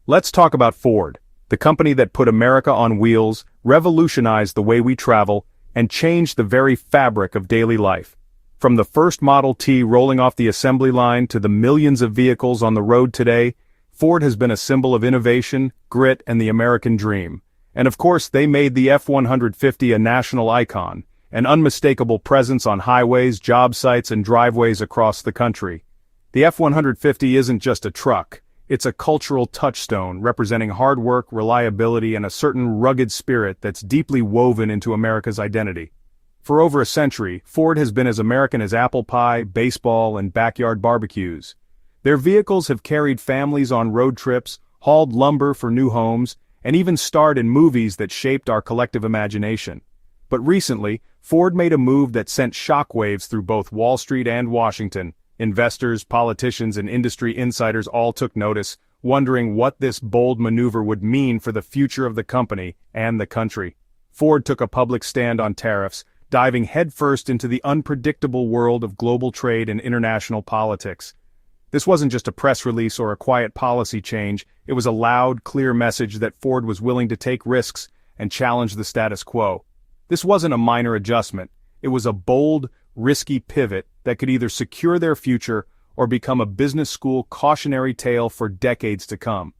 Let's talk about Ford, the company that put America on wheels, revolutionized the way we travel, and changed the very fabric of daily life. From the first Model T rolling off the assembly line to the millions of vehicles on the road today, Ford has been a symbol of innovation, grit, and the American dream. And of course, they made the F-150 a national icon, an unmistakable presence on highways, job sites, and driveways across the country. The F-150 isn't just a truck. It's a cultural touchstone representing hard work, reliability, and a certain rugged spirit that's deeply woven into America's identity. For over a century, Ford has been as American as apple pie, baseball, and backyard barbecues. Their vehicles have carried families on road trips, hauled lumber for new homes, and even starred in movies that shaped our collective imagination. But recently, Ford made a move that sent shockwaves through both Wall Street and Washington. Investors, politicians, and industry insiders all took notice, wondering what this bold maneuver would mean for the future of the company and the country. Ford took a public stand on tariffs, diving headfirst into the unpredictable world of global trade and international politics. This wasn't just a press release or a quiet policy change, it was a loud, clear message that Ford was willing to take risks and challenge the status quo. This wasn't a minor adjustment, it was a bold, risky pivot that could either secure their future or become a business school cautionary tale for decades to come.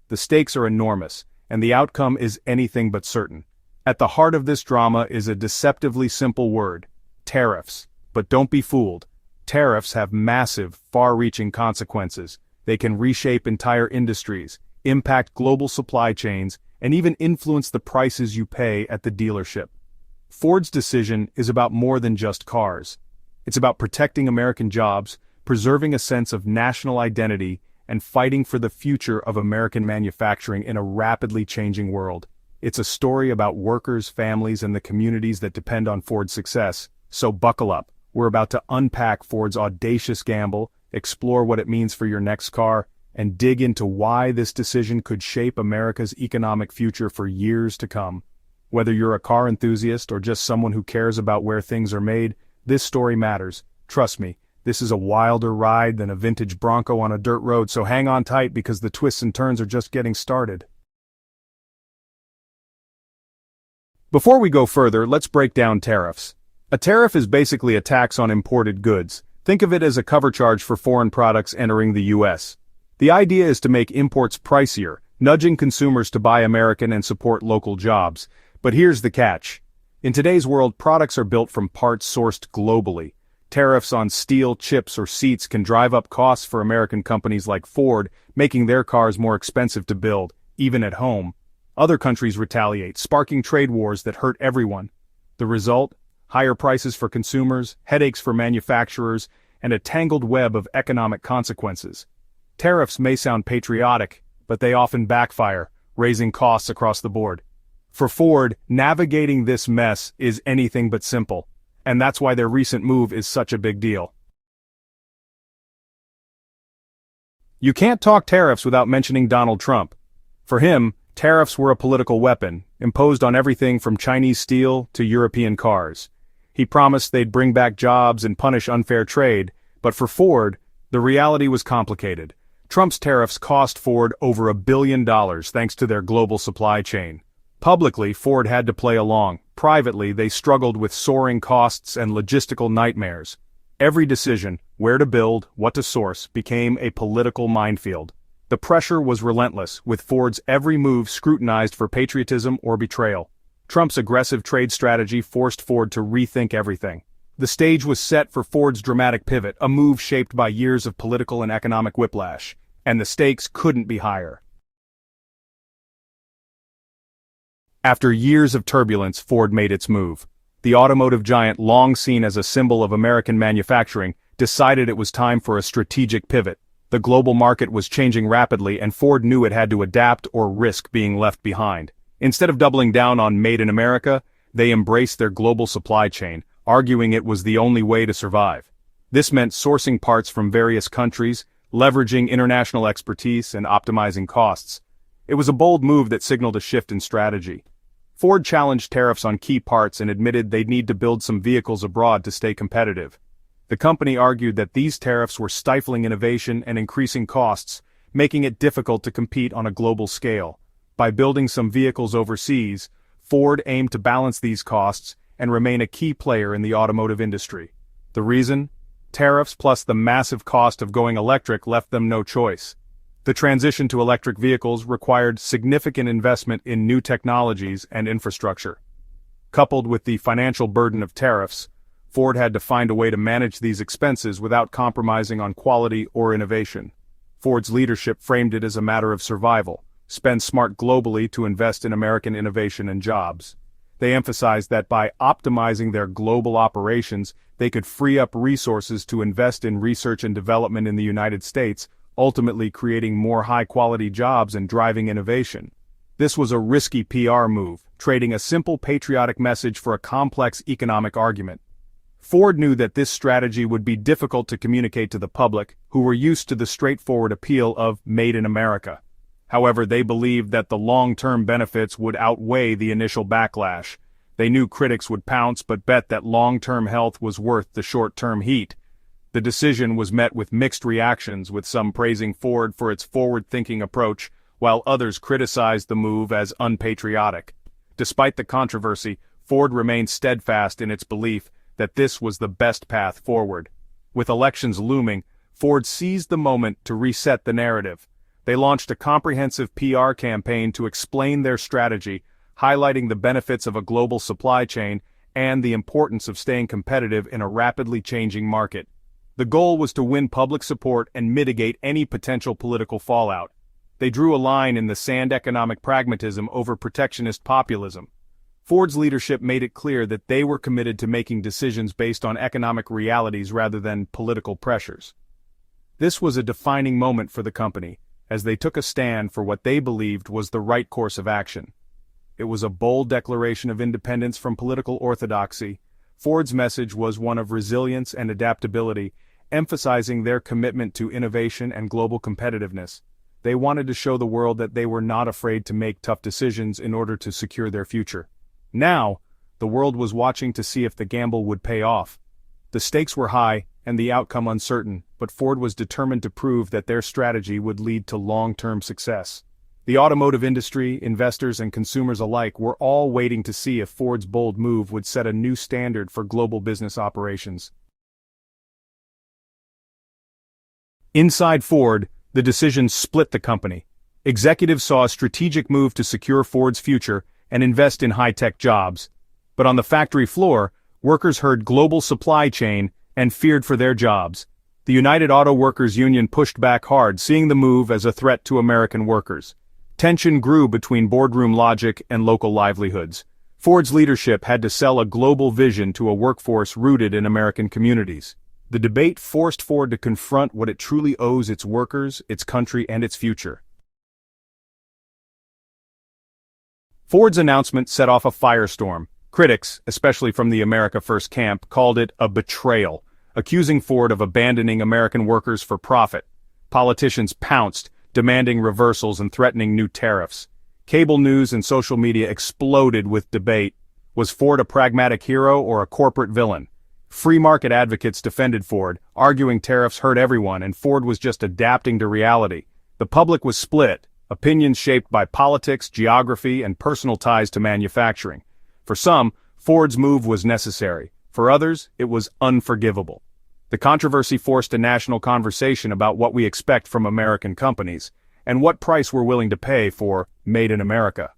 The stakes are enormous, and the outcome is anything but certain. At the heart of this drama is a deceptively simple word: tariffs. But don't be fooled. Tariffs have massive, far-reaching consequences. They can reshape entire industries, impact global supply chains, and even influence the prices you pay at the dealership. Ford's decision is about more than just cars. It's about protecting American jobs, preserving a sense of national identity, and fighting for the future of American manufacturing in a rapidly changing world. It's a story about workers, families, and the communities that depend on Ford's success. So buckle up. We're about to unpack Ford's audacious gamble, explore what it means for your next car, and dig into why this decision could shape America's economic future for years to come. Whether you're a car enthusiast or just someone who cares about where things are made, this story matters. Trust me, this is a wilder ride than a vintage Bronco on a dirt road, so hang on tight because the twists and turns are just getting started. Before we go further, let's break down tariffs. A tariff is basically a tax on imported goods. Think of it as a cover charge for foreign products entering the U.S. The idea is to make imports pricier, nudging consumers to buy American and support local jobs. But here's the catch. In today's world, products are built from parts sourced globally. Tariffs on steel, chips, or seats can drive up costs for American companies like Ford, making their cars more expensive to build, even at home. Other countries retaliate, sparking trade wars that hurt everyone. The result? Higher prices for consumers, headaches for manufacturers, and a tangled web of economic consequences. Tariffs may sound patriotic, but they often backfire, raising costs across the board. For Ford, navigating this mess is anything but simple, and that's why their recent move is such a big deal. You can't talk tariffs without mentioning Donald Trump. For him, tariffs were a political weapon, imposed on everything from Chinese steel to European cars. He promised they'd bring back jobs and punish unfair trade, but for Ford, the reality was complicated. Trump's tariffs cost Ford over $1 billion thanks to their global supply chain. Publicly, Ford had to play along. Privately, they struggled with soaring costs and logistical nightmares. Every decision, where to build, what to source, became a political minefield. The pressure was relentless, with Ford's every move scrutinized for patriotism or betrayal. Trump's aggressive trade strategy forced Ford to rethink everything. The stage was set for Ford's dramatic pivot, a move shaped by years of political and economic whiplash. And the stakes couldn't be higher. After years of turbulence, Ford made its move. The automotive giant, long seen as a symbol of American manufacturing, decided it was time for a strategic pivot. The global market was changing rapidly, and Ford knew it had to adapt or risk being left behind. Instead of doubling down on Made in America, they embraced their global supply chain, arguing it was the only way to survive. This meant sourcing parts from various countries, leveraging international expertise, and optimizing costs. It was a bold move that signaled a shift in strategy. Ford challenged tariffs on key parts and admitted they'd need to build some vehicles abroad to stay competitive. The company argued that these tariffs were stifling innovation and increasing costs, making it difficult to compete on a global scale. By building some vehicles overseas, Ford aimed to balance these costs and remain a key player in the automotive industry. The reason? Tariffs plus the massive cost of going electric left them no choice. The transition to electric vehicles required significant investment in new technologies and infrastructure. Coupled with the financial burden of tariffs, Ford had to find a way to manage these expenses without compromising on quality or innovation. Ford's leadership framed it as a matter of survival: spend smart globally to invest in American innovation and jobs. They emphasized that by optimizing their global operations, they could free up resources to invest in research and development in the United States, ultimately creating more high-quality jobs and driving innovation. This was a risky PR move, trading a simple patriotic message for a complex economic argument. Ford knew that this strategy would be difficult to communicate to the public, who were used to the straightforward appeal of "Made in America." However, they believed that the long-term benefits would outweigh the initial backlash. They knew critics would pounce but bet that long-term health was worth the short-term heat. The decision was met with mixed reactions, with some praising Ford for its forward-thinking approach, while others criticized the move as unpatriotic. Despite the controversy, Ford remained steadfast in its belief that this was the best path forward. With elections looming, Ford seized the moment to reset the narrative. They launched a comprehensive PR campaign to explain their strategy, highlighting the benefits of a global supply chain and the importance of staying competitive in a rapidly changing market. The goal was to win public support and mitigate any potential political fallout. They drew a line in the sand: economic pragmatism over protectionist populism. Ford's leadership made it clear that they were committed to making decisions based on economic realities rather than political pressures. This was a defining moment for the company, as they took a stand for what they believed was the right course of action. It was a bold declaration of independence from political orthodoxy. Ford's message was one of resilience and adaptability, emphasizing their commitment to innovation and global competitiveness. They wanted to show the world that they were not afraid to make tough decisions in order to secure their future. Now, the world was watching to see if the gamble would pay off. The stakes were high and the outcome uncertain, but Ford was determined to prove that their strategy would lead to long-term success. The automotive industry, investors, and consumers alike were all waiting to see if Ford's bold move would set a new standard for global business operations. Inside Ford, the decision split the company. Executives saw a strategic move to secure Ford's future and invest in high-tech jobs. But on the factory floor, workers heard global supply chain and feared for their jobs. The United Auto Workers Union pushed back hard, seeing the move as a threat to American workers. Tension grew between boardroom logic and local livelihoods. Ford's leadership had to sell a global vision to a workforce rooted in American communities. The debate forced Ford to confront what it truly owes its workers, its country, and its future. Ford's announcement set off a firestorm. Critics, especially from the America First camp, called it a betrayal, accusing Ford of abandoning American workers for profit. Politicians pounced, demanding reversals and threatening new tariffs. Cable news and social media exploded with debate. Was Ford a pragmatic hero or a corporate villain? Free market advocates defended Ford, arguing tariffs hurt everyone and Ford was just adapting to reality. The public was split, opinions shaped by politics, geography, and personal ties to manufacturing. For some, Ford's move was necessary. For others, it was unforgivable. The controversy forced a national conversation about what we expect from American companies, and what price we're willing to pay for "Made in America."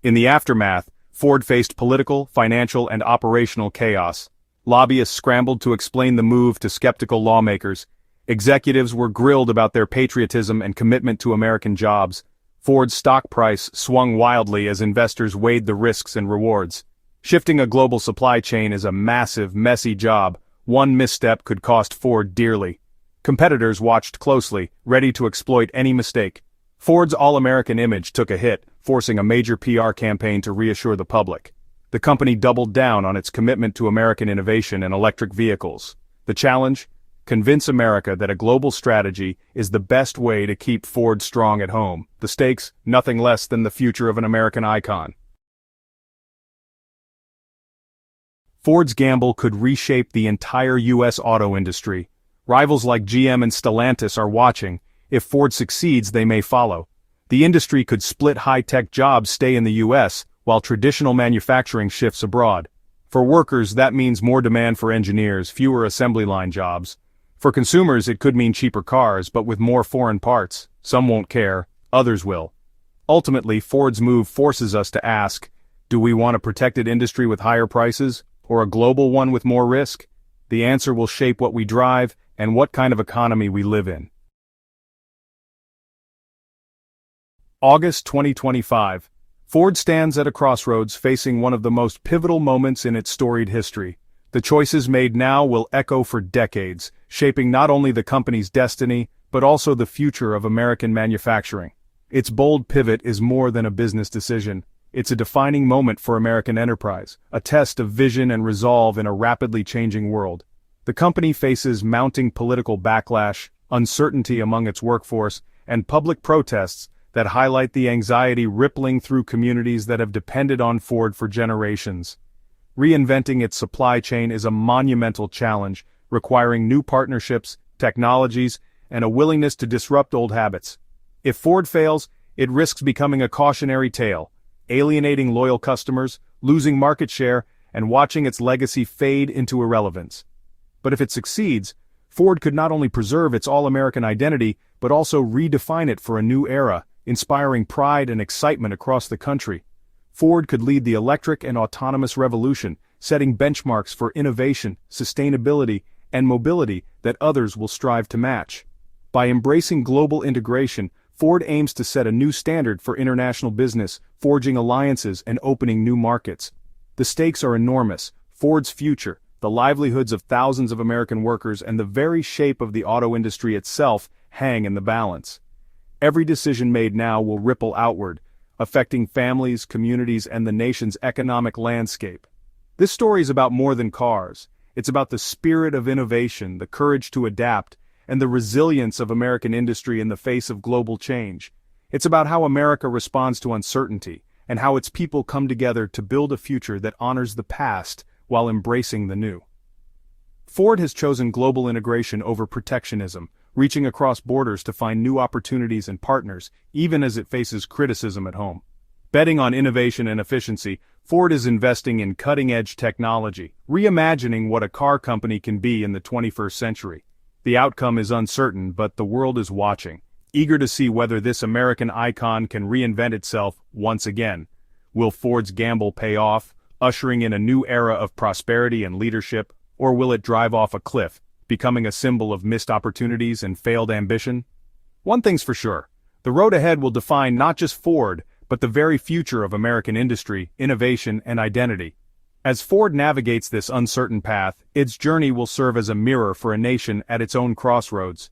In the aftermath, Ford faced political, financial, and operational chaos. Lobbyists scrambled to explain the move to skeptical lawmakers. Executives were grilled about their patriotism and commitment to American jobs. Ford's stock price swung wildly as investors weighed the risks and rewards. Shifting a global supply chain is a massive, messy job. One misstep could cost Ford dearly. Competitors watched closely, ready to exploit any mistake. Ford's all-American image took a hit, forcing a major PR campaign to reassure the public. The company doubled down on its commitment to American innovation and electric vehicles. The challenge? Convince America that a global strategy is the best way to keep Ford strong at home. The stakes, nothing less than the future of an American icon. Ford's gamble could reshape the entire U.S. auto industry. Rivals like GM and Stellantis are watching. If Ford succeeds, they may follow. The industry could split high-tech jobs stay in the US, while traditional manufacturing shifts abroad. For workers, that means more demand for engineers, fewer assembly line jobs. For consumers, it could mean cheaper cars, but with more foreign parts. Some won't care, others will. Ultimately, Ford's move forces us to ask, do we want a protected industry with higher prices, or a global one with more risk? The answer will shape what we drive and what kind of economy we live in. August 2025. Ford stands at a crossroads facing one of the most pivotal moments in its storied history. The choices made now will echo for decades, shaping not only the company's destiny, but also the future of American manufacturing. Its bold pivot is more than a business decision. It's a defining moment for American enterprise, a test of vision and resolve in a rapidly changing world. The company faces mounting political backlash, uncertainty among its workforce, and public protests that highlight the anxiety rippling through communities that have depended on Ford for generations. Reinventing its supply chain is a monumental challenge, requiring new partnerships, technologies, and a willingness to disrupt old habits. If Ford fails, it risks becoming a cautionary tale, alienating loyal customers, losing market share, and watching its legacy fade into irrelevance. But if it succeeds, Ford could not only preserve its all-American identity, but also redefine it for a new era, inspiring pride and excitement across the country. Ford could lead the electric and autonomous revolution, setting benchmarks for innovation, sustainability, and mobility that others will strive to match. By embracing global integration, Ford aims to set a new standard for international business, forging alliances and opening new markets. The stakes are enormous. Ford's future, the livelihoods of thousands of American workers, and the very shape of the auto industry itself hang in the balance. Every decision made now will ripple outward, affecting families, communities, and the nation's economic landscape. This story is about more than cars. It's about the spirit of innovation, the courage to adapt, and the resilience of American industry in the face of global change. It's about how America responds to uncertainty, and how its people come together to build a future that honors the past while embracing the new. Ford has chosen global integration over protectionism, reaching across borders to find new opportunities and partners, even as it faces criticism at home. Betting on innovation and efficiency, Ford is investing in cutting-edge technology, reimagining what a car company can be in the 21st century. The outcome is uncertain, but the world is watching, eager to see whether this American icon can reinvent itself once again. Will Ford's gamble pay off, ushering in a new era of prosperity and leadership, or will it drive off a cliff, becoming a symbol of missed opportunities and failed ambition? One thing's for sure, the road ahead will define not just Ford, but the very future of American industry, innovation, and identity. As Ford navigates this uncertain path, its journey will serve as a mirror for a nation at its own crossroads.